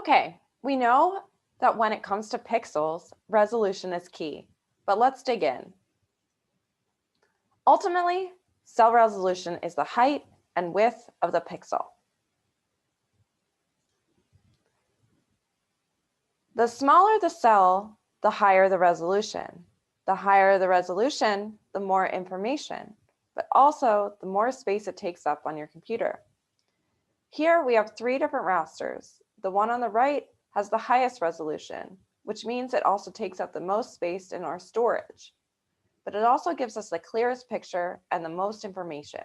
Okay, we know that when it comes to pixels, resolution is key, but let's dig in. Ultimately, cell resolution is the height and width of the pixel. The smaller the cell, the higher the resolution. The higher the resolution, the more information, but also the more space it takes up on your computer. Here we have three different rasters. The one on the right has the highest resolution, which means it also takes up the most space in our storage. But it also gives us the clearest picture and the most information.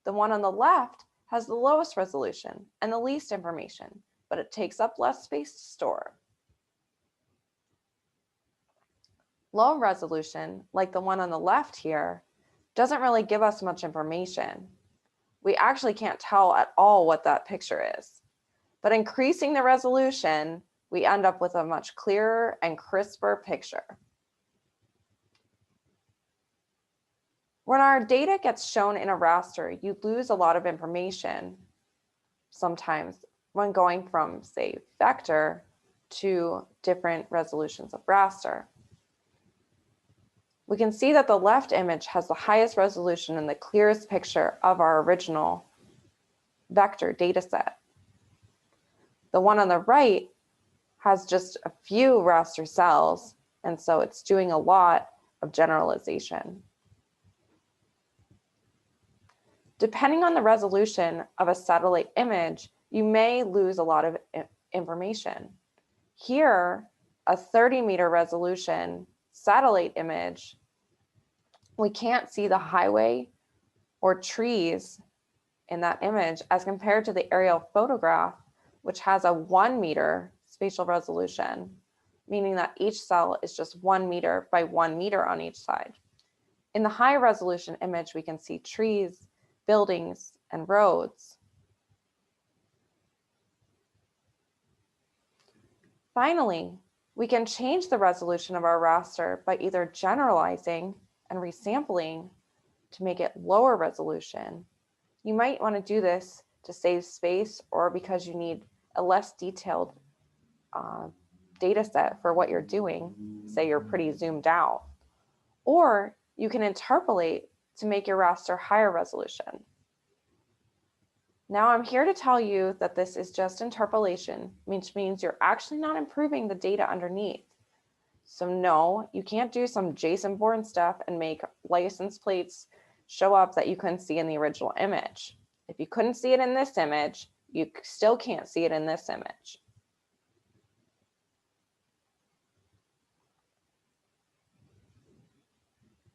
The one on the left has the lowest resolution and the least information, but it takes up less space to store. Low resolution, like the one on the left here, doesn't really give us much information. We actually can't tell at all what that picture is. But increasing the resolution, we end up with a much clearer and crisper picture. When our data gets shown in a raster, you lose a lot of information sometimes when going from, say, vector to different resolutions of raster. We can see that the left image has the highest resolution and the clearest picture of our original vector data set. The one on the right has just a few raster cells, and so it's doing a lot of generalization. Depending on the resolution of a satellite image, you may lose a lot of information. Here, a 30-meter resolution satellite image, we can't see the highway or trees in that image as compared to the aerial photograph, which has a 1-meter spatial resolution, meaning that each cell is just 1 meter by 1 meter on each side. In the high resolution image, we can see trees, buildings, and roads. Finally, we can change the resolution of our raster by either generalizing and resampling to make it lower resolution. You might want to do this to save space or because you need a less detailed data set for what you're doing, say you're pretty zoomed out. Or you can interpolate to make your raster higher resolution. Now I'm here to tell you that this is just interpolation, which means you're actually not improving the data underneath. So no, you can't do some Jason Bourne stuff and make license plates show up that you couldn't see in the original image. If you couldn't see it in this image, you still can't see it in this image.